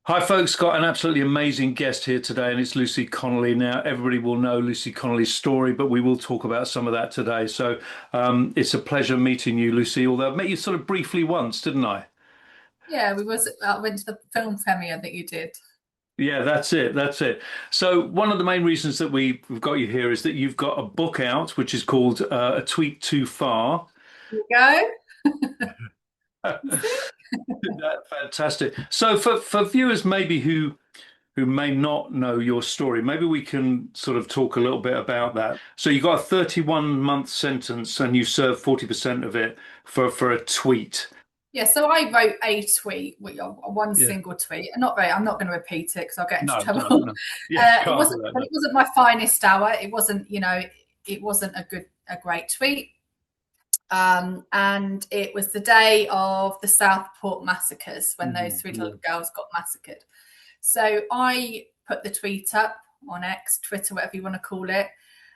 Hi, folks. Got an absolutely amazing guest here today, and it's Lucy Connolly. Now, everybody will know Lucy Connolly's story, but we will talk about some of that today. It's a pleasure meeting you, Lucy, although I met you sort of briefly once, didn't I? Yeah, we was went to the film premiere that you did. Yeah, that's it. That's it. So, one of the main reasons that we've got you here is that you've got a book out, which is called A Tweet Too Far. Here you go. Fantastic. So, for viewers maybe who may not know your story, maybe we can sort of talk a little bit about that. So you got a 31-month sentence and you served 40% of it for a tweet. Yeah, so I wrote a tweet, one Yeah. single tweet. And not very. I'm not going to repeat it because I'll get into No, trouble. no, no. Yeah, It can't do wasn't, that. but No. it wasn't my finest hour. It wasn't, it wasn't a great tweet. And it was the day of the Southport massacres when those three Yeah. little girls got massacred. So I put the tweet up on X, Twitter, whatever you want to call it.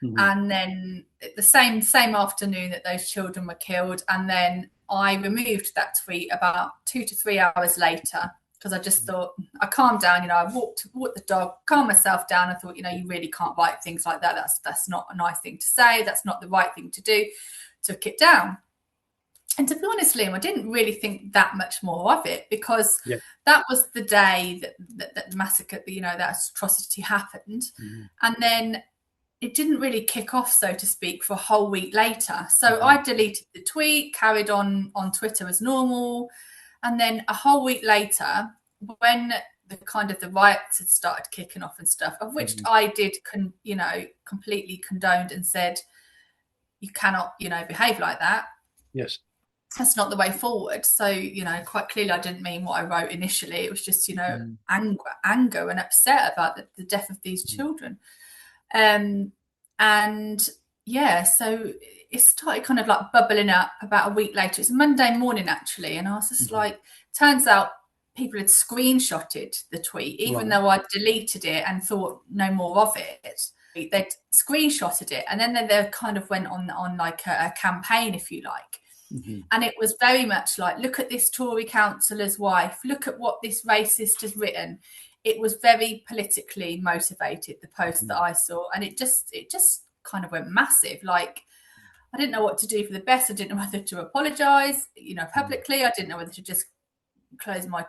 Mhm. And then the same afternoon that those children were killed, and then I removed that tweet about 2 to 3 hours later because I just thought I calmed down. I walked the dog, calmed myself down. I thought, you really can't write things like that. That's not a nice thing to say. That's not the right thing to do. Took it down. And to be honest, Liam, I didn't really think that much more of it because Yeah. that was the day that the massacre, that atrocity happened. Mhm. And then it didn't really kick off, so to speak, for a whole week later. So Mhm. I deleted the tweet, carried on Twitter as normal. And then a whole week later, when the riots had started kicking off and stuff, of which Mhm. I did, completely condoned and said, you cannot, behave like that. Yes. That's not the way forward. So, quite clearly I didn't mean what I wrote initially. It was just, Mhm. anger and upset about the death of these Mhm. children. Um, and yeah, so it started kind of like bubbling up about a week later. It's a Monday morning actually, and I was just Mhm. like, turns out people had screenshotted the tweet, even Right. though I deleted it and thought no more of it. They'd screenshotted it, and then they kind of went on like a campaign, if you like. Mhm. And it was very much like, look at this Tory councillor's wife, look at what this racist has written. It was very politically motivated, the post that Mhm. I saw, and it just kind of went massive. Like, I didn't know what to do for the best. I didn't know whether to apologise, Mhm. publicly. I didn't know whether to just close my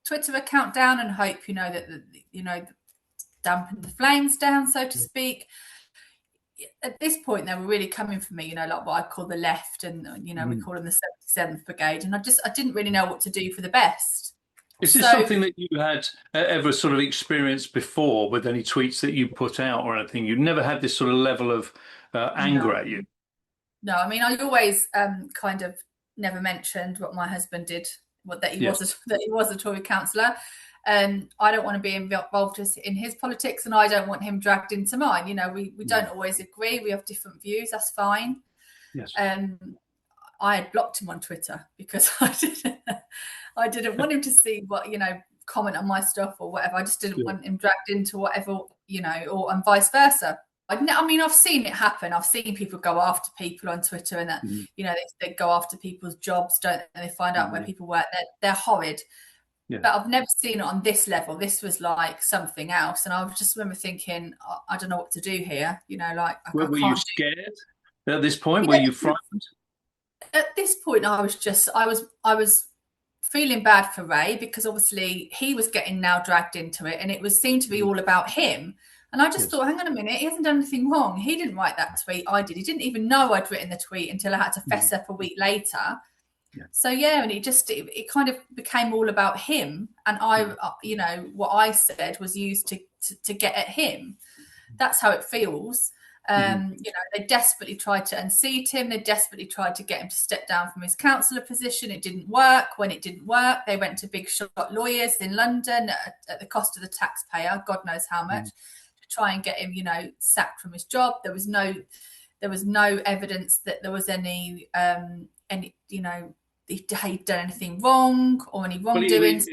Twitter account down and hope, that dampen the flames down, so to speak. At this point, they were really coming for me, like what I call the left, and we Mhm. call them the 77th Brigade, and I didn't really know what to do for the best. Is this So something that you had ever sort of experienced before with any tweets that you put out or anything? You never had this sort of level of anger no, at you? no, I mean, I always kind of never mentioned what my husband did, what that he Yes. was that he was a Tory councillor. I don't want to be involved in his politics, and I don't want him dragged into mine. We Mhm. don't always agree. We have different views. That's fine. Yes. Um, I had blocked him on Twitter because I didn't want him to see what, comment on my stuff or whatever. I just didn't Yeah. want him dragged into whatever, or and vice versa. I mean, I've seen it happen. I've seen people go after people on Twitter, and that, Mhm. they go after people's jobs, don't they? They find out where Mhm. people work. They're horrid. Yeah. But I've never seen it on this level. This was like something else. And I just remember thinking, I don't know what to do here. Like I Were you can't scared at this point? Were do. you Yeah, frightened? at this point I was feeling bad for Ray because obviously he was getting now dragged into it, and it was seemed to be Mhm. all about him. And I just Yes. thought, hang on a minute, he hasn't done anything wrong. He didn't write that tweet. I did. He didn't even know I'd written the tweet until I had to Mhm. fess up a week later. Yeah. So yeah, and it kind of became all about him, and Mhm. what I said was used to get at him. That's how it feels. Mhm. They desperately tried to unseat him. They desperately tried to get him to step down from his councillor position. It didn't work. When it didn't work, they went to big shot lawyers in London at the cost of the taxpayer, God knows how much, Mhm. to try and get him, sacked from his job. There was no evidence that there was any he'd done anything wrong or any Well, wrongdoings.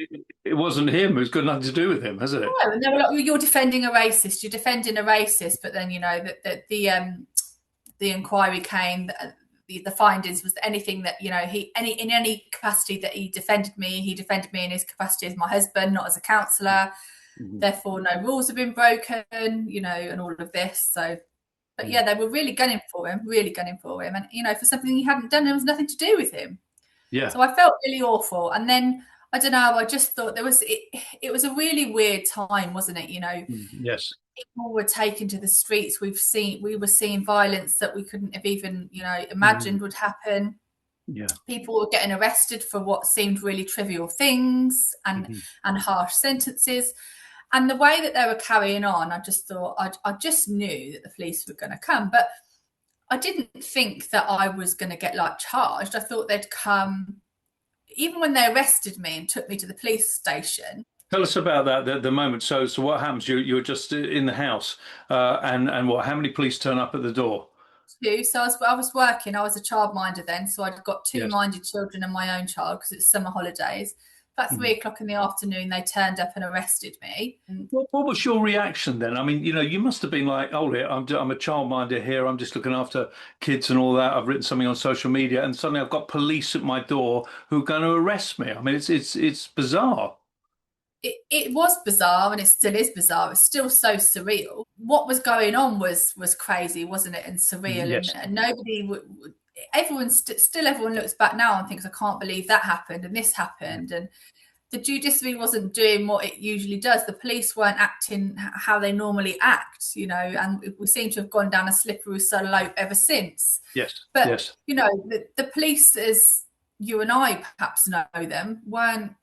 it wasn't him. It's got nothing to do with him, has it? No, and they were like, "You're defending a racist. You're defending a racist." But then, the inquiry came. the findings was that anything that, you know, in any capacity that he defended me in his capacity as my husband, not as a counsellor. Mhm. Therefore, no rules have been broken, you know, and all of this. So, but yeah, they were really gunning for him, and you know, for something he hadn't done, there was nothing to do with him. Yeah. So I felt really awful. And then I don't know, I just thought it was a really weird time, wasn't it? You know, Yes. people were taken to the streets. We were seeing violence that we couldn't have even, you know, Mhm. imagined would happen. Yeah. People were getting arrested for what seemed really trivial things Mhm. and harsh sentences. And the way that they were carrying on, I just thought, I just knew that the police were going to come. But I didn't think that I was going to get like charged. I thought they'd come, even when they arrested me and took me to the police station. Tell us about that, the moment. So what happens? You're just in the house, and what? How many police turn up at the door? So I was working. I was a childminder then, so I'd got two Yes. minded children and my own child because it's summer holidays. About Mhm. 3 o'clock in the afternoon, they turned up and arrested me. What was your reaction then? I mean, you must have been like, "Oh, I'm a childminder here. I'm just looking after kids and all that. I've written something on social media, and suddenly I've got police at my door who are going to arrest me." I mean, it's bizarre. It was bizarre, and it still is bizarre. It's still so surreal. What was going on was crazy, wasn't it? And surreal, Yes. and nobody everyone still everyone looks back now and thinks, I can't believe that happened and this happened. And the judiciary wasn't doing what it usually does. The police weren't acting how they normally act, you know, and we seem to have gone down a slippery slope ever since. Yes. But, Yes. you know, the police, as you and I perhaps know them, weren't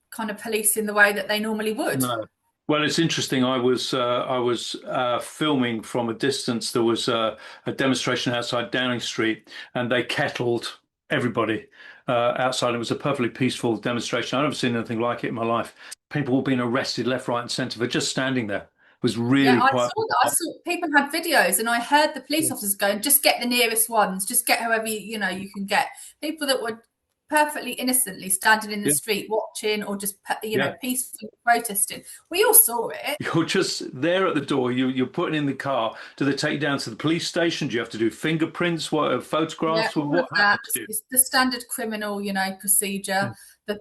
kind of police in the way that they normally would. No. Well, it's interesting. I was filming from a distance. There was a demonstration outside Downing Street, and they kettled everybody outside. It was a perfectly peaceful demonstration. I've never seen anything like it in my life. People were being arrested left, right, and centre for just standing there. It was Yeah, really I quite saw that. I bizarre. saw people had videos, and I heard the police Yeah. officers going, "Just get the nearest ones. Just get whoever you know you can get." People that were perfectly innocently standing in the Yeah. street watching, or just you know Yeah. peacefully protesting. We all saw it. You're just there at the door. You're putting in the car. Do they take you down to the police station? Do you have to do fingerprints? What Yeah, photographs? all of What that. happens to you? It's the standard criminal, you know, procedure. Yeah.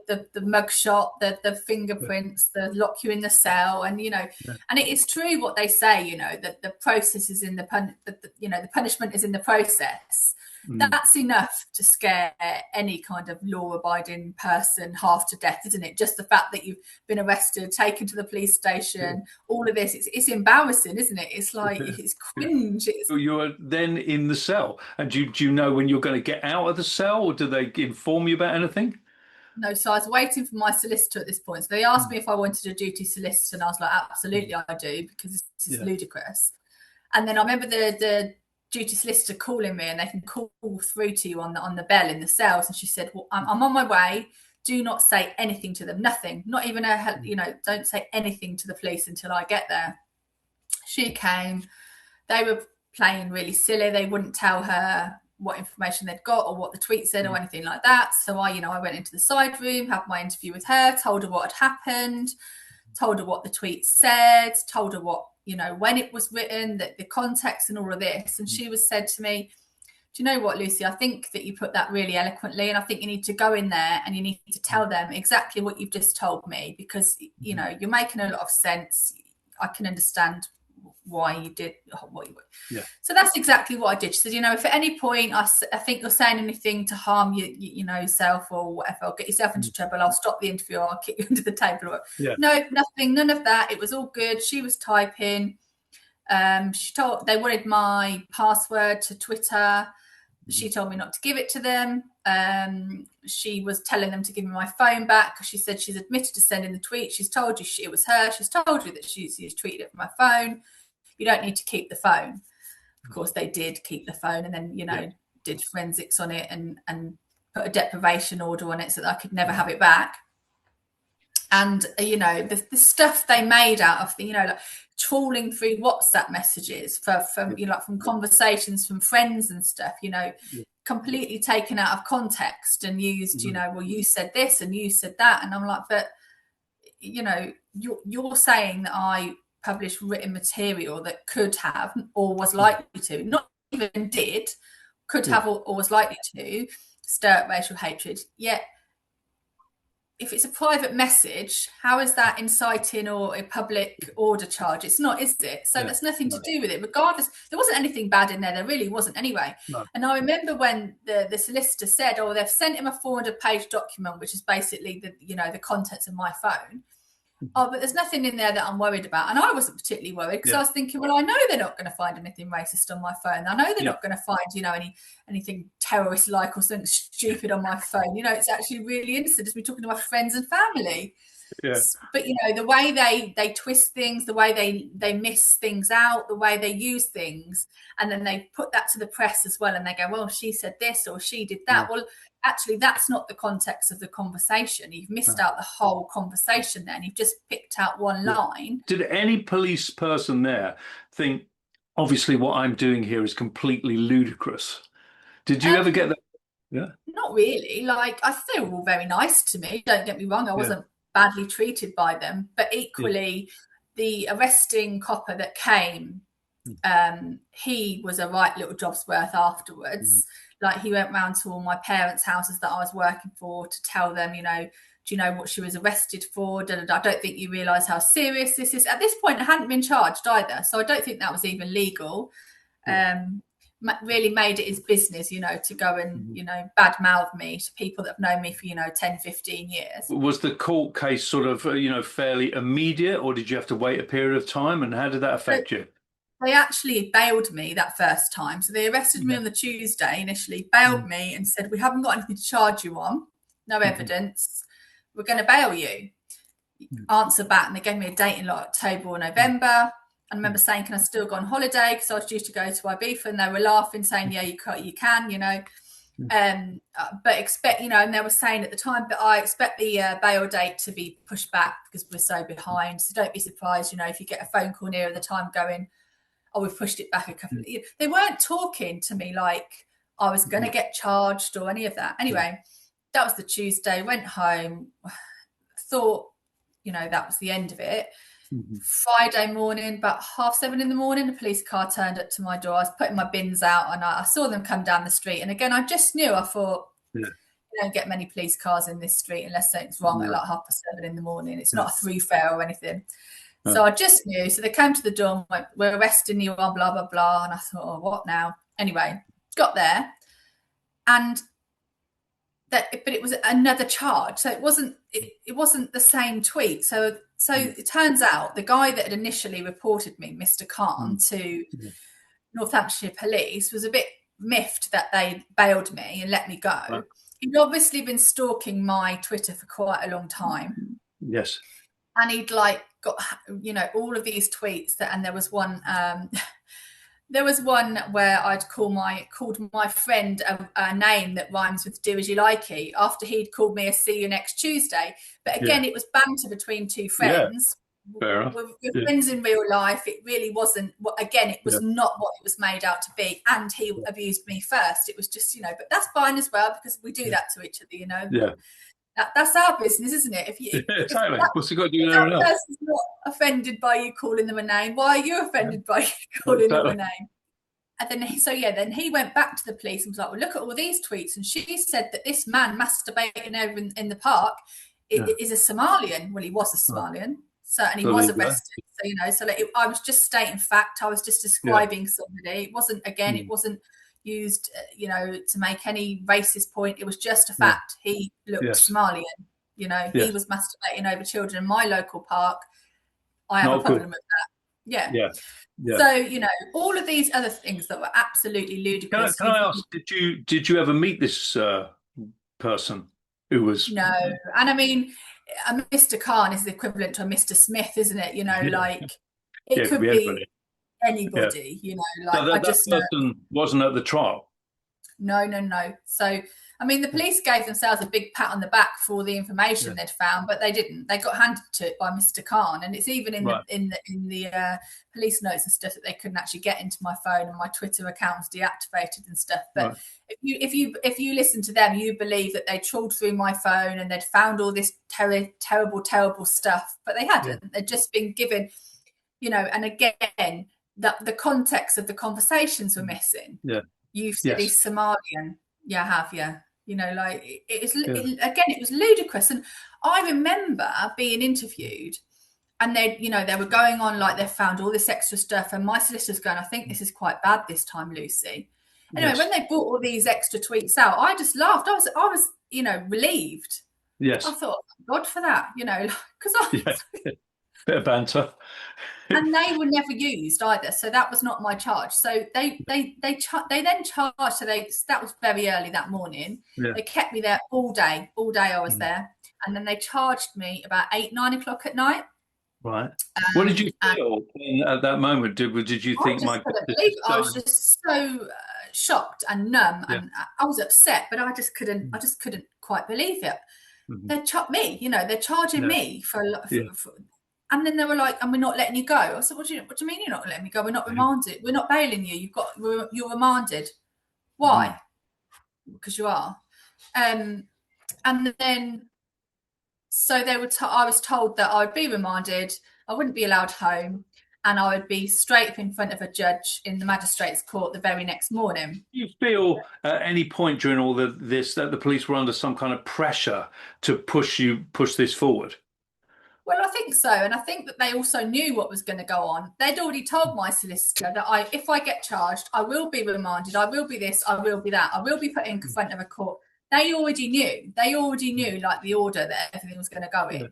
The mug shot, the Yeah. fingerprints, the lock you in the cell, and you know, Yeah. and it is true what they say, you know, that the process is in you know, the punishment is in the process. Mm. That's enough to scare any kind of law-abiding person half to death, isn't it? Just the fact that you've been arrested, taken to the police Yeah. station, all of this, it's embarrassing, isn't it? It's like Yeah. it's Yeah. cringe. It's You're then in the cell, and do you know when you're going to get out of the cell, or do they inform you about anything? No, so I was waiting for my solicitor at this point. So they asked Mm. me if I wanted a duty solicitor, and I was like, absolutely, Mm. I do, because this is Yeah. ludicrous. And then I remember the duty solicitor calling me, and they can call through to you on the bell in the cells. And she said, "Well, I'm on my way. Do not say anything to them. Nothing. Not even Mm. you know, don't say anything to the police until I get there." She came. They were playing really silly. They wouldn't tell her what information they'd got or what the tweet said or Mm. anything like that. So I went into the side room, had my interview with her, told her what had happened, told her what the tweet said, told her what, you know, when it was written, the context and all of this. And she was said to me, "Do you know what, Lucy? I think that you put that really eloquently, and I think you need to go in there and you need to tell them exactly what you've just told me, because, you Mm. know, you're making a lot of sense. I can understand why you did what you would." Yeah. So that's exactly what I did. She said, "You know, if at any point I think you're saying anything to harm you know, yourself or whatever, I'll get yourself into Mm. trouble. I'll stop the interview. Or I'll kick you under the table." Or, Yeah. no, nothing, none of that. It was all good. She was typing. She told they wanted my password to Twitter. She Mm. told me not to give it to them. She was telling them to give me my phone back because she said she's admitted to sending the tweet. She's told you it was her. She's told you that she's tweeted it from my phone. You don't need to keep the phone. Of course, they did keep the phone, and then, you Yeah. know, did forensics on it and put a deprivation order on it so that I could never have it back. And you know, the stuff they made out of the, you know, like trawling through WhatsApp messages from, you know, like from conversations from friends and stuff, you know, Yeah. completely taken out of context and used, you Mhm. know, well, you said this and you said that, and I'm like, but you know, you're saying that I published written material that could have or was likely to, not even did, could Yeah. have or was likely to stir up racial hatred. Yet, if it's a private message, how is that inciting or a public order charge? It's not, is it? So Yeah. that's nothing to No. do with it. Regardless, there wasn't anything bad in there. There really wasn't anyway. No. And I remember when the solicitor said, "Oh, they've sent him a 400-page document, which is basically the contents of my phone." Oh, but there's nothing in there that I'm worried about. And I wasn't particularly worried because I was thinking, well, I know they're not going to find anything racist on my phone. I know they're not going to find, anything terrorist-like or something stupid on my phone. It's actually really innocent. Just me talking to my friends and family. Yeah. But the way they twist things, the way they miss things out, the way they use things, and then they put that to the press as well, and they go, well, she said this or she did that. Well, actually, that's not the context of the conversation. You've missed out the whole conversation there, and you've just picked out one line. Did any police person there think, obviously what I'm doing here is completely ludicrous? Did you ever get that? Yeah. Not really. Like, I think they were all very nice to me. Don't get me wrong. I wasn't badly treated by them. But equally, the arresting copper that came, he was a right little job's worth afterwards. Like, he went round to all my parents' houses that I was working for to tell them, do you know what she was arrested for? I don't think you realise how serious this is. At this point, it hadn't been charged either. So I don't think that was even legal. Really made it his business, to go and, badmouth me to people that have known me for, 10, 15 years. Was the court case sort of, fairly immediate, or did you have to wait a period of time? And how did that affect you? They actually bailed me that first time. So they arrested me on the Tuesday initially, bailed me and said, we haven't got anything to charge you on, no evidence. We're going to bail you. Answer back. And they gave me a date in October or November. I remember saying, can I still go on holiday? Because I was due to go to Ibiza, and they were laughing, saying, yeah, you can, but expect, and they were saying at the time, but I expect the bail date to be pushed back because we're so behind. So don't be surprised, if you get a phone call nearer the time going, oh, we've pushed it back a couple of years. They weren't talking to me like I was going to get charged or any of that. Anyway, that was the Tuesday, went home, thought, that was the end of it. Friday morning, about 7:30 in the morning, a police car turned up to my door. I was putting my bins out and I saw them come down the street. And again, I just knew, I thought, you don't get many police cars in this street unless something's wrong at like 7:30 in the morning. It's not a thoroughfare or anything. So I just knew. So they came to the door and went, we're arresting you on blah, blah, blah. And I thought, oh, what now? Anyway, got there. And but it was another charge. So it wasn't the same tweet. So it turns out the guy that had initially reported me, Mr. Khan, to Northamptonshire Police was a bit miffed that they bailed me and let me go. Right. He'd obviously been stalking my Twitter for quite a long time. Yes. And he'd got all of these tweets and there was one there was one where I'd called my friend a name that rhymes with "do as you likey" after he'd called me a "see you next Tuesday." But again, it was banter between two friends. Fair We're friends in real life. It really wasn't. Again, it was not what it was made out to be. And he abused me first. It was just, but that's fine as well because we do that to each other, Yeah. That's our business, isn't it? Exactly. What's it got to do with that anyone else? person's not offended by you calling them a name, why are you offended by you calling them a name? And then he went back to the police and was like, well, look at all these tweets. And she said that this man masturbating over in the park is a Somalian. Well, he was a Somalian. So, and he was arrested. So, I was just stating fact. I was just describing somebody. It wasn't, again, it wasn't used, to make any racist point. It was just a fact. He looked Somalian. He was masturbating over children in my local park. I have a problem with that. Yeah. So, all of these other things that were absolutely ludicrous. Can I ask, did you ever meet this person who was? No. And I mean, a Mr. Khan is the equivalent to a Mr. Smith, isn't it? It could be anybody, So that person wasn't at the trial? No. So, I mean, the police gave themselves a big pat on the back for all the information they'd found, but they didn't. They got handed to it by Mr. Khan, and it's even in the police notes and stuff that they couldn't actually get into my phone, and my Twitter account was deactivated and stuff. But if you listen to them, you believe that they trawled through my phone and they'd found all this terrible stuff, but they hadn't. They'd just been given, and again, the context of the conversations were missing. Yeah. You've said Yes. he's Somalian. Yeah, I have, yeah. You know, like Yeah. again, it was ludicrous. And I remember being interviewed and they were going on like they found all this extra stuff. And my solicitor's going, I think this is quite bad this time, Lucy. Anyway, when Yes. they brought all these extra tweets out, I just laughed. I was, relieved. I Yes. thought, God for that, because Yeah. Bit of banter. and they were never used either, so that was not my charge. So they then charged. So that was very early that morning. Yeah. They kept me there all day. All day I was Mm. there, and then they charged me about 8, 9 o'clock at night. Right. What did you And feel at that moment? Did you I think, my just God, couldn't this believe is it. I was done? just so shocked and numb, Yeah. and I was upset, but I just couldn't. I Mm. just couldn't quite believe it. Mhm. They're me, they're charging Yeah. me Yeah. and then they were like, and we're not letting you go. I said, what do you mean you're not letting me go? We're not remanded. We're not bailing you. You're remanded. Mhm. Why? Because you are. And then, so I was told that I would be remanded. I wouldn't be allowed home, and I would be straight up in front of a judge in the magistrate's court the very next morning. Do you feel at any point during all this that the police were under some kind of pressure to push this forward? Well, I think so, and I think that they also knew what was going to go on. They'd already told my solicitor that if I get charged, I will be remanded, I will be this, I will be that, I will be put in front of a court. They already knew. They already knew, like, the order that everything was going to go Yeah.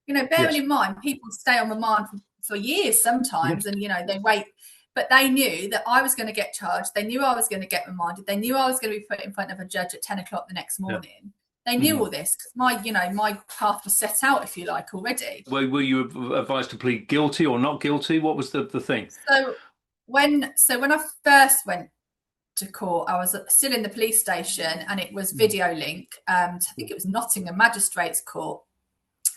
in. Bearing Yes. in mind, people stay on remand for years sometimes, Yes. and they wait. But they knew that I was going to get charged. They knew I was going to get remanded. They knew I was going to be put in front of a judge at 10 o'clock the next Yeah. morning. They knew Mhm. all this because my path was set out, if you like, already. Were you advised to plead guilty or not guilty? What was the thing? So when I first went to court, I was still in the police station, and it was video link. I think it was Nottingham Magistrates Court,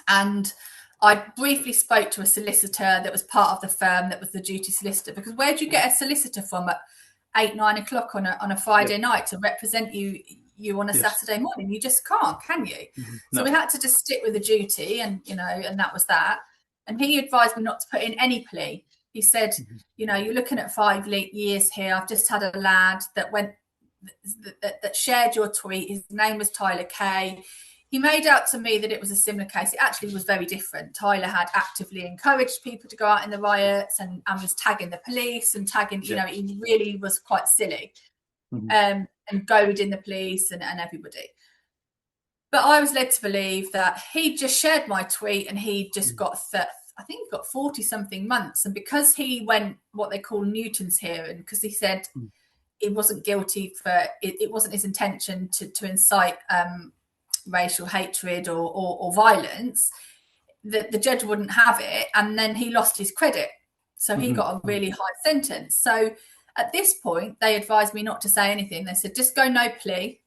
and I briefly spoke to a solicitor that was part of the firm that was the duty solicitor. Because where do you get a solicitor from at 8, 9 o'clock on a Friday night to represent you on a Yes. Saturday morning? You just can't, can you? Mhm. So No. we had to just stick with the duty, and that was that. And he advised me not to put in any plea. He said, you're looking at 5 years here. I've just had a lad that shared your tweet. His name was Tyler Kay. He made out to me that it was a similar case. It actually was very different. Tyler had actively encouraged people to go out in the riots and was tagging the police and tagging, he really was quite silly, and goading the police and everybody. But I was led to believe that he just shared my tweet, and he just got I think he got 40 something months. And because he went what they call Newton's hearing, because he said he wasn't guilty for it wasn't his intention to incite racial hatred or violence, the judge wouldn't have it, and then he lost his credit. So he got a really high sentence. So at this point, they advised me not to say anything. They said, just go no plea.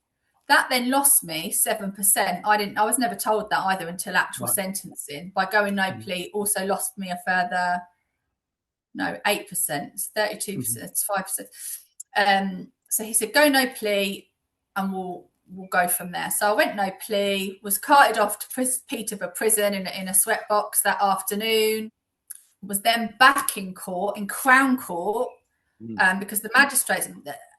That then lost me 7%. I was never told that either until actual sentencing. By going no plea, also lost me a further 8%, 32%, it's 5%. So he said, go no plea, and we'll go from there. So I went no plea, was carted off to Peterborough prison in a sweatbox that afternoon, was then back in court, in Crown Court, because the magistrates,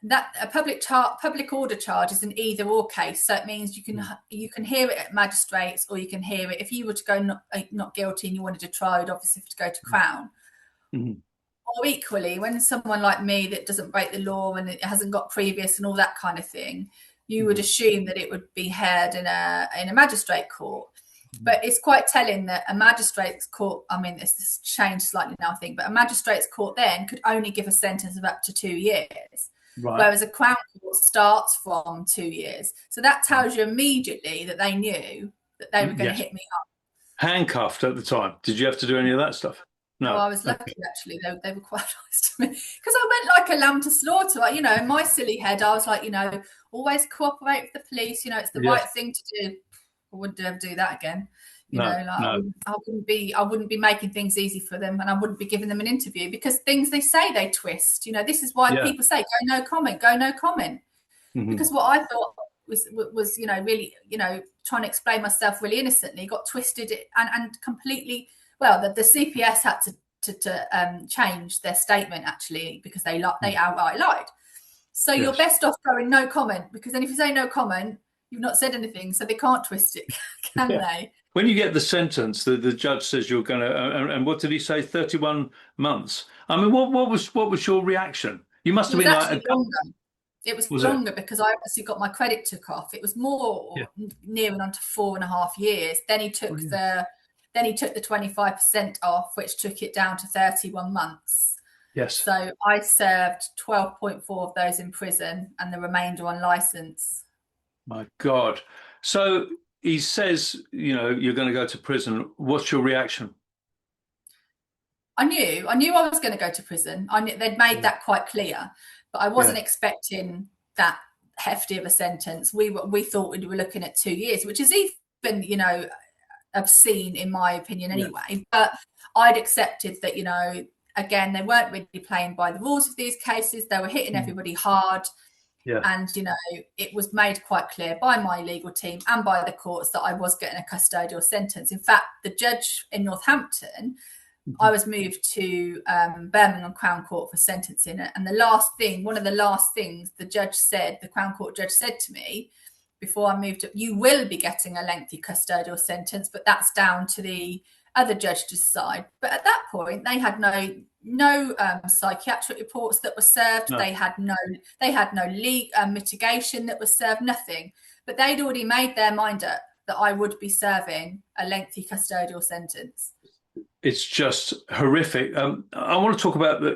that a public order charge is an either or case. So it means you can hear it at magistrates, or you can hear it if you were to go not guilty and you wanted to try, you'd obviously have to go to Crown. Or equally, when someone like me that doesn't break the law and it hasn't got previous and all that kind of thing, you would assume that it would be heard in a magistrate court. But it's quite telling that a magistrate's court, I mean, this has changed slightly now, I think, but a magistrate's court then could only give a sentence of up to 2 years. Right. Whereas a Crown Court starts from 2 years. So that tells you immediately that they knew that they were going to hit me up. Handcuffed at the time. Did you have to do any of that stuff? No. Oh, I was lucky, actually. They were quite nice to me. Because I went like a lamb to slaughter. In my silly head, I was like, always cooperate with the police. It's the right thing to do. I wouldn't ever do that again. I wouldn't be making things easy for them, and I wouldn't be giving them an interview, because things they say, they twist. This is why people say go no comment, because what I thought was really trying to explain myself really innocently got twisted and completely. Well, the CPS had to change their statement, actually, because they outright lied. So you're Yes. best off going no comment, because then if you say no comment, you've not said anything, so they can't twist it, can Yeah. they? When you get the sentence, the judge says you're going to, and what did he say? 31 months. I mean, what was your reaction? You must It have was been like, actually longer. It was was it? longer because I obviously got my credit took off. It was Yeah. more nearing on to 4.5 years. Then he Oh, took yeah. the 25% off, which took it down to 31 months. Yes. So I served 12.4 of those in prison and the remainder on license. My God. So he says, you're going to go to prison. What's your reaction? I knew I was going to go to prison. I knew they'd made Yeah. that quite clear, but I Yeah. wasn't expecting that hefty of a sentence. We thought we were looking at 2 years, which is even obscene in my opinion Yeah. anyway. But I'd accepted that again they weren't really playing by the rules of these cases. They were hitting Mm. everybody hard, Yeah. and it was made quite clear by my legal team and by the courts that I was getting a custodial sentence. In fact, the judge in Northampton, I Mhm. was moved to Birmingham Crown Court for sentencing. And one of the last things the Crown Court judge said to me before I moved up, you will be getting a lengthy custodial sentence, but that's down to the other judge to decide. But at that point, they had no psychiatric reports that were served. No. They had no mitigation that was served. Nothing. But they'd already made their mind up that I would be serving a lengthy custodial sentence. It's just horrific. I want to talk about the,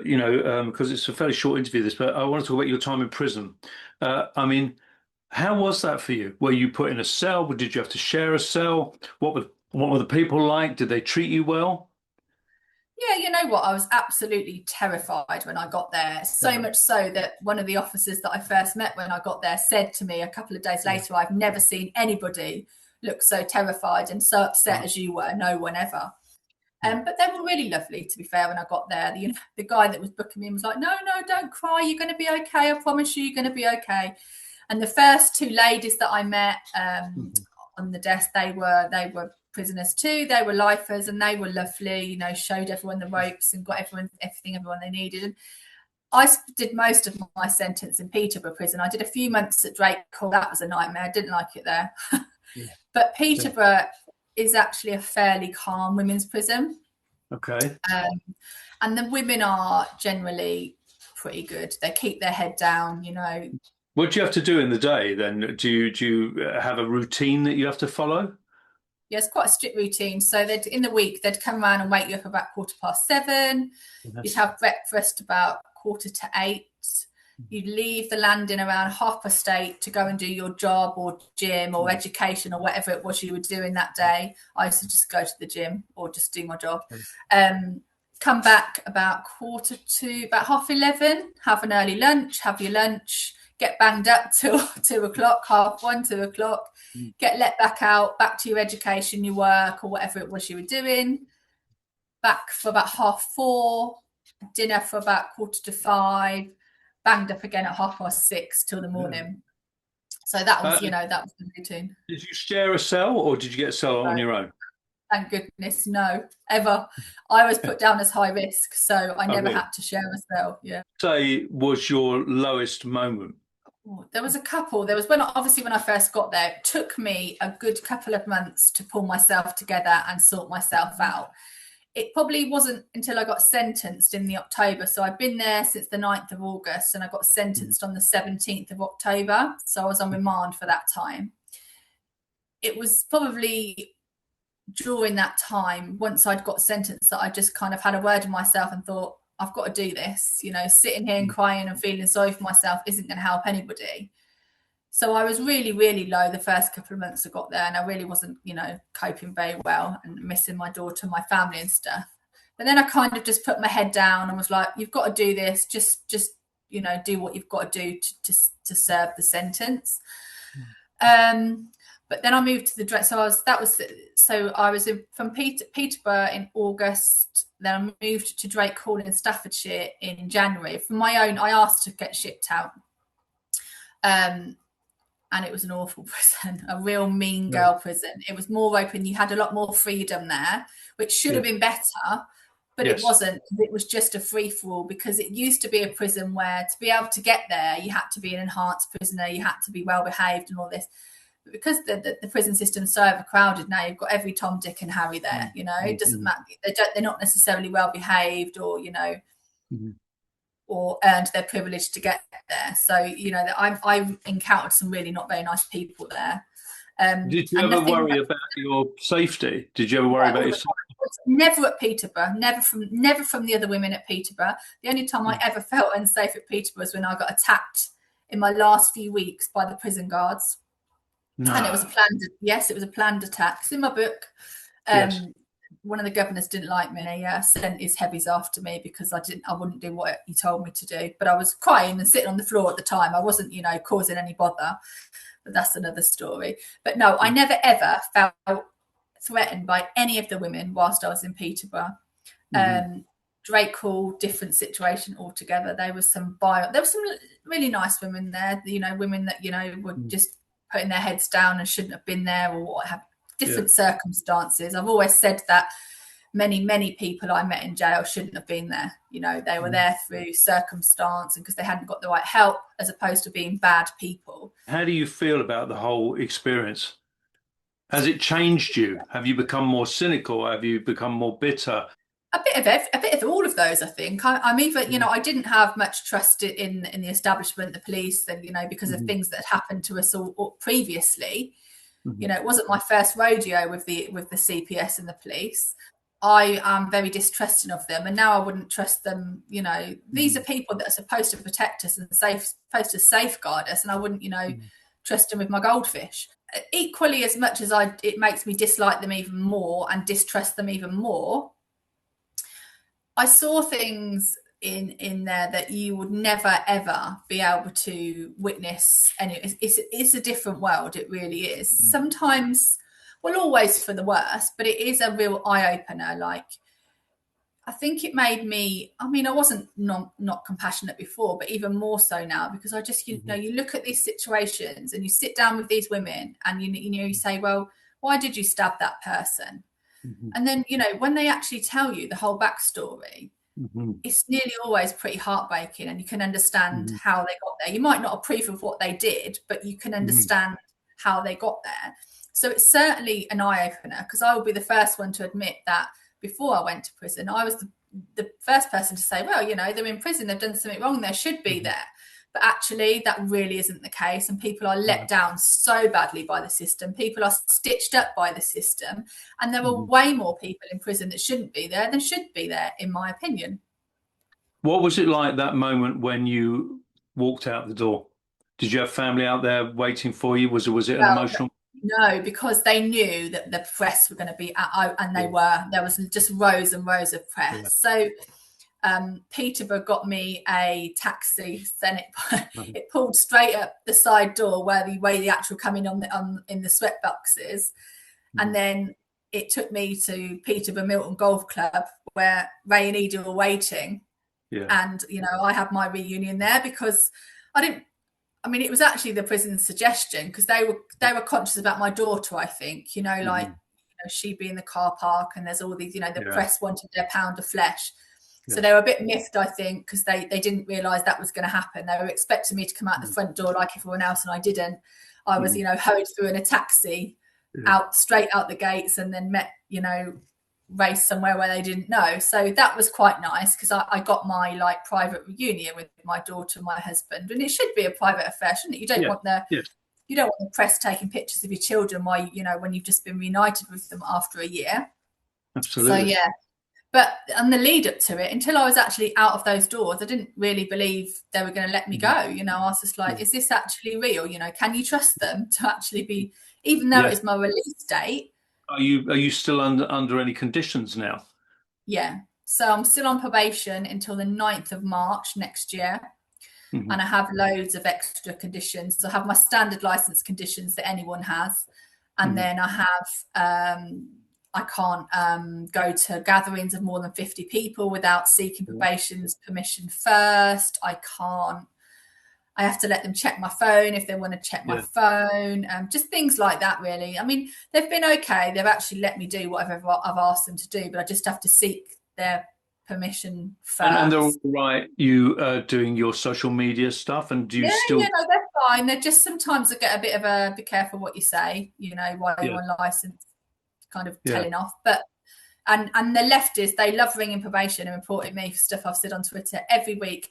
because it's a fairly short interview, this, but I want to talk about your time in prison. I mean, how was that for you? Were you put in a cell? Did you have to share a cell? What were the people like? Did they treat you well? Yeah, you know what? I was absolutely terrified when I got there. So Yeah. much so that one of the officers that I first met when I got there said to me a couple of days Yeah. later, I've never seen anybody look so terrified and so upset Right. as you were. No one ever. Yeah. But they were really lovely, to be fair, when I got there. The guy that was booking me was like, no, don't cry. You're going to be okay. I promise you, you're going to be okay. And the first two ladies that I met Mhm. on the desk, they were prisoners too. They were lifers, and they were lovely. Showed everyone the ropes and got everyone they needed. And I did most of my sentence in Peterborough prison. I did a few months at Drake Hall. That was a nightmare. I didn't like it there. Yeah. But Yeah. Peterborough is actually a fairly calm women's prison. Okay. And the women are generally pretty good. They keep their head down. What do you have to do in the day then? Do you have a routine that you have to follow? Yeah, it's quite a strict routine. So in the week they'd come around and wake you up about 7:15. You'd Yes. have breakfast about 7:45. You'd leave the landing around 8:30 to go and do your job or gym or education or whatever it was you were doing that day. I used to just go to the gym or just do my job. Come back about about 11:30, have an early lunch, have your lunch, get banged up till 2 o'clock, 1:30, 2 o'clock, Mm. get let back out, back to your education, your work, or whatever it was you were doing. Back for about 4:30, dinner for about 4:45, banged up again at 6:30 till the Yeah. morning. So that was, Uh, that was the routine. did you share a cell or did you get a cell So, on your own? thank goodness, no, ever. I was put down as high risk, so I Oh, never really? had to share a cell. Yeah. Say was your lowest moment? There was a couple. There was when I first got there, it took me a good couple of months to pull myself together and sort myself out. It probably wasn't until I got sentenced in the October. So I'd been there since the 9th of August and I got Mhm. sentenced on the 17th of October. So I was on remand for that time. It was probably during that time, once I'd got sentenced, that I just kind of had a word with myself and thought, I've got to do this. Sitting here and crying and feeling sorry for myself isn't going to help anybody. So I was really, really low the first couple of months I got there, and I really wasn't, coping very well and missing my daughter and my family and stuff. But then I kind of just put my head down and was like, you've got to do this. Just do what you've got to do to serve the sentence. But then I moved to the dress. So I was from Peterborough in August. Then I moved to Drake Hall in Staffordshire in January. For my own, I asked to get shipped out. And it was an awful prison, a real mean girl prison. It was more open. You had a lot more freedom there, which should have been better. but it Yes. wasn't. It was just a free-for-all, because it used to be a prison where, to be able to get there, you had to be an enhanced prisoner, you had to be well behaved and all this. But because the prison system's so overcrowded now, you've got every Tom, Dick and Harry there. It doesn't matter. They're not necessarily well behaved, or or earned their privilege to get there. So I encountered some really not very nice people there. Did you And ever nothing. worry about your safety? Did you ever worry Yeah, about all your the safety? time. Never at Peterborough. Never from the other women at Peterborough. The only time I ever felt unsafe at Peterborough was when I got attacked in my last few weeks by the prison guards, and it was a No. planned. Yes, it was a planned attack. It's in my book. Yes. One of the governors didn't like me. Sent his heavies after me because I wouldn't do what he told me to do. But I was crying and sitting on the floor at the time. I wasn't, causing any bother. But that's another story. But no, I never ever felt threatened by any of the women whilst I was in Peterborough. Drake Hall, different situation altogether. There were some really nice women there. Women that were just putting their heads down and shouldn't have been there, or what have different circumstances. I've always said that many people I met in jail shouldn't have been there. They were there through circumstance and because they hadn't got the right help, as opposed to being bad people. How do you feel about the whole experience? Has it changed you? Have you become more cynical? Have you become more bitter? A bit of all of those, I think. I'm even, I didn't have much trust in the establishment, the police, and because of things that had happened to us all previously. It wasn't my first rodeo with the CPS and the police. I am very distrusting of them, and now I wouldn't trust them. These are people that are supposed to protect us and supposed to safeguard us, and I wouldn't, trust them with my goldfish. Equally, as much as it makes me dislike them even more and distrust them even more, I saw things in there that you would never ever be able to witness, and it's a different world. It really is. Sometimes, well, always for the worst, but it is a real eye opener. Like, I think it made me. I mean, I wasn't not compassionate before, but even more so now, because I just you look at these situations and you sit down with these women and you say, well, why did you stab that person? And then, when they actually tell you the whole backstory, it's nearly always pretty heartbreaking, and you can understand how they got there. You might not approve of what they did, but you can understand how they got there. So it's certainly an eye-opener, because I will be the first one to admit that before I went to prison, I was the first person to say, well, they're in prison, they've done something wrong, they should be there. But actually, that really isn't the case. And people are let down so badly by the system. People are stitched up by the system. And there are way more people in prison that shouldn't be there than should be there, in my opinion. What was it like that moment when you walked out the door? Did you have family out there waiting for you? Was it an Well, emotional? no, because they knew that the press were going to be out, and they were. There was just rows and rows of press. So Peterborough got me a taxi. Then it pulled straight up the side door where the actual coming in the sweat boxes, and then it took me to Peterborough Milton Golf Club where Ray and Edie were waiting, and I had my reunion there because I didn't. I mean, it was actually the prison's suggestion, because they were conscious about my daughter. I think she'd be in the car park, and there's all these the press wanted their pound of flesh. So they were a bit miffed, I think, because they didn't realise that was going to happen. They were expecting me to come out the front door like everyone else, and I didn't. I was, hurried through in a taxi, straight out the gates, and then met, race somewhere where they didn't know. So that was quite nice, because I got my private reunion with my daughter and my husband, and it should be a private affair, shouldn't it? You don't want the press taking pictures of your children while when you've just been reunited with them after a year. Absolutely. So but on the lead up to it, until I was actually out of those doors, I didn't really believe they were going to let me go. I was just like, is this actually real? Can you trust them to actually be, even though it's my release date? Are you still under any conditions now? Yeah. So I'm still on probation until the 9th of March next year. And I have loads of extra conditions. So I have my standard license conditions that anyone has. And then I have, I can't go to gatherings of more than 50 people without seeking probation's permission first. I have to let them check my phone if they want to check my phone. Just things like that, really. I mean, they've been okay. They've actually let me do whatever I've asked them to do, but I just have to seek their permission And they're all first. right. You doing your social media stuff, and do you Yeah, still? yeah, no, they're fine. They're just sometimes they get a bit of a be careful what you say, while you're Yeah, on license, kind of yeah, telling off. But and the leftists, they love ringing probation and reporting me for stuff I've said on Twitter every week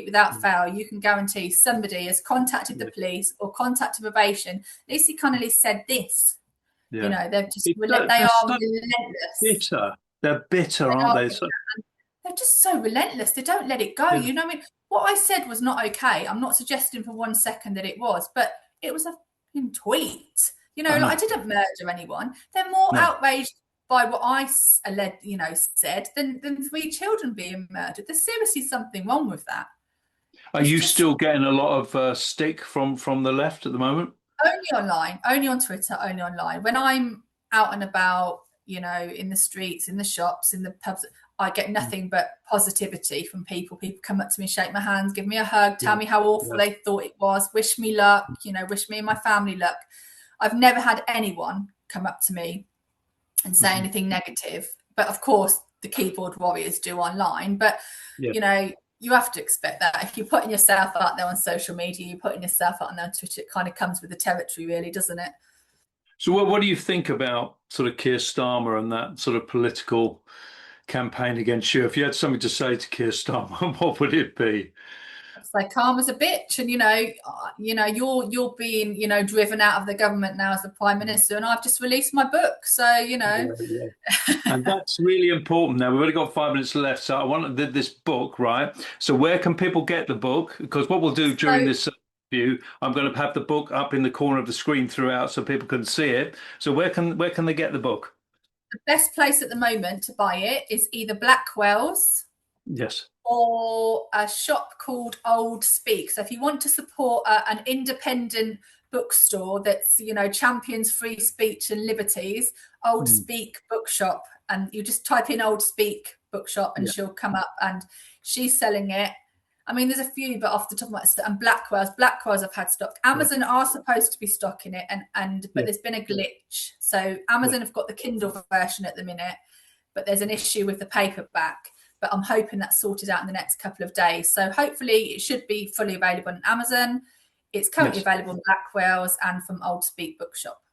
without fail. You can guarantee somebody has contacted the yeah, police or contacted probation. Lucy Connolly said this. yeah. They're just they They're are so relentless. bitter. They're bitter, They aren't are they? So, they're just so relentless. They don't let it go. yeah, I mean, what I said was not okay. I'm not suggesting for 1 second that it was, but it was a tweet. I Like I know. didn't murder anyone. They're more No. outraged by what I said than 3 children being murdered. There's seriously something wrong with that. Are It's you just still getting a lot of stick from the left at the moment? only online, only on Twitter, only online. When I'm out and about, in the streets, in the shops, in the pubs, I get Mm. nothing but positivity from people. People come up to me, shake my hands, give me a hug, tell Yeah, me how awful yeah, they thought it was, wish me luck, wish me and my family luck. I've never had anyone come up to me and say hmm anything negative. But of course, the keyboard warriors do online. But, yeah. you have to expect that. If you're putting yourself out there on social media, you're putting yourself out there on Twitter, it kind of comes with the territory, really, doesn't it? So, what do you think about sort of Keir Starmer and that sort of political campaign against you? If you had something to say to Keir Starmer, what would it be? It's like calm as a bitch, and you're being driven out of the government now as the prime minister, and I've just released my book, so Yeah, yeah. And that's really important. Now we've only got 5 minutes left, so I want this book, right? So where can people get the book? Because what we'll do during so this view, I'm going to have the book up in the corner of the screen throughout, so people can see it. So where can they get the book? the best place at the moment to buy it is either Blackwell's Yes. or a shop called Old Speak. So if you want to support an independent bookstore that's champions free speech and liberties, Old Mm. Speak Bookshop, and you just type in Old Speak Bookshop and Yeah. she'll come up, and she's selling it. I mean, there's a few, but off the top of my head, and Blackwell's I've had stock. Yeah. Amazon are supposed to be stocking it, but Yeah. there's been a glitch. So Yeah. Amazon have got the Kindle version at the minute, but there's an issue with the paperback. But I'm hoping that's sorted out in the next couple of days. So hopefully it should be fully available on Amazon. It's currently Yes. available in Blackwell's and from Old Speak Bookshop.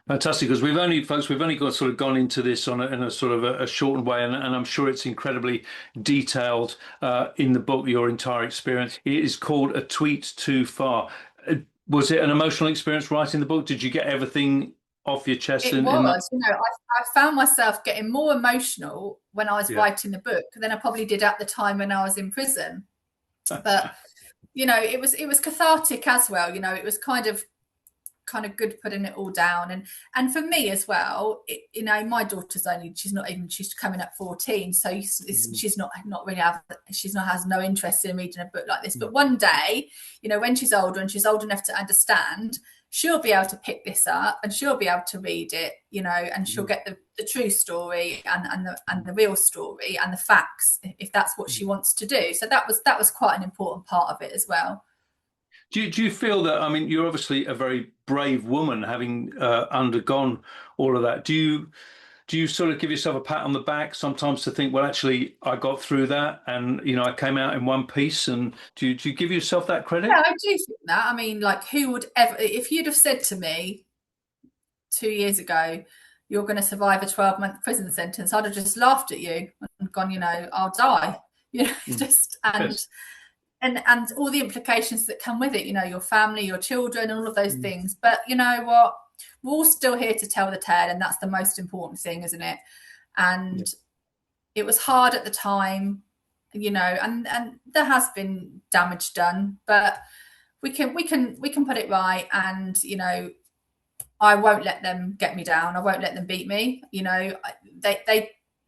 Fantastic, because we've only got sort of gone into this in a sort of a shortened way, and I'm sure it's incredibly detailed in the book, your entire experience. It is called A Tweet Too Far. Was it an emotional experience writing the book? Did you get everything off your chest It in that? was, I found myself getting more emotional when I was Yeah. writing the book than I probably did at the time when I was in prison. But it was cathartic as well. It was kind of good putting it all down, and for me as well, my daughter's she's coming up 14, so Mhm. she's not really has no interest in reading a book like this, Mhm. but one day, when she's older and she's old enough to understand, she'll be able to pick this up and she'll be able to read it, and she'll get the true story and the real story and the facts, if that's what she wants to do. So that was quite an important part of it as well. Do you feel that, I mean, you're obviously a very brave woman having undergone all of that. Do you sort of give yourself a pat on the back sometimes to think, well, actually, I got through that and, I came out in one piece? And do you give yourself that Yeah, credit? I do think that. I mean, like, who would ever, if you'd have said to me 2 years ago, you're going to survive a 12-month prison sentence, I'd have just laughed at you and gone, I'll die. Mm. Just and Yes. and all the implications that come with it. Your family, your children, all of those Mm. things. But you know what? We're all still here to tell the tale, and that's the most important thing, isn't it? Yeah. And it was hard at the time, and there has been damage done, but we can put it right, and I won't let them get me down. I won't let them beat me.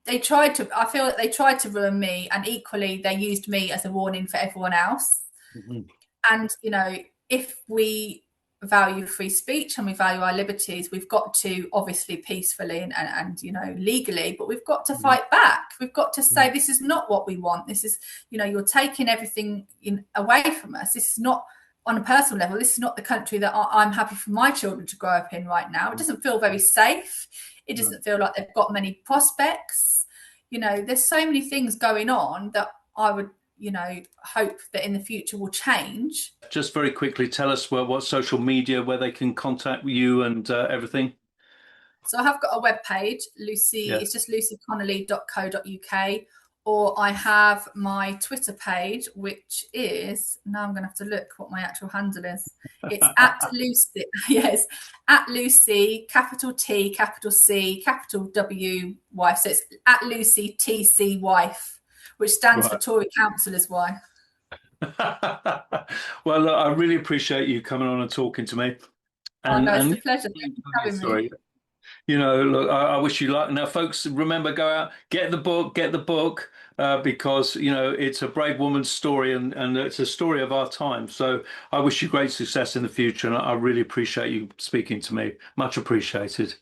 They tried to. I feel that they tried to ruin me, and equally they used me as a warning for everyone else. Mhm. And if we value free speech and we value our liberties, we've got to, obviously peacefully and legally, but we've got to Mhm. fight back. We've got to say Mhm. this is not what we want. This is, you're taking everything away from us. This is not, on a personal level, this is not the country that I'm happy for my children to grow up in right now. It doesn't feel very safe. It No. doesn't feel like they've got many prospects. there's so many things going on that I would, hope that in the future will change. Just very quickly, tell us what social media, where they can contact you and everything. So I have got a web page, Lucy, Yeah. it's just lucyconnolly.co.uk, or I have my Twitter page, which is, now I'm going to have to look what my actual handle is. It's at Lucy, yes, at Lucy, capital T, capital C, capital W, wife. So it's at Lucy TC wife, which stands for Right. Tory Councillor's wife. Well, look, I really appreciate you coming on and talking to me. Oh, And no, it's and a pleasure. Thank you for having me. sorry, look, I wish you luck. Now, folks, remember, go out, get the book, because it's a brave woman's story, and it's a story of our time. So I wish you great success in the future, and I really appreciate you speaking to me. Much appreciated.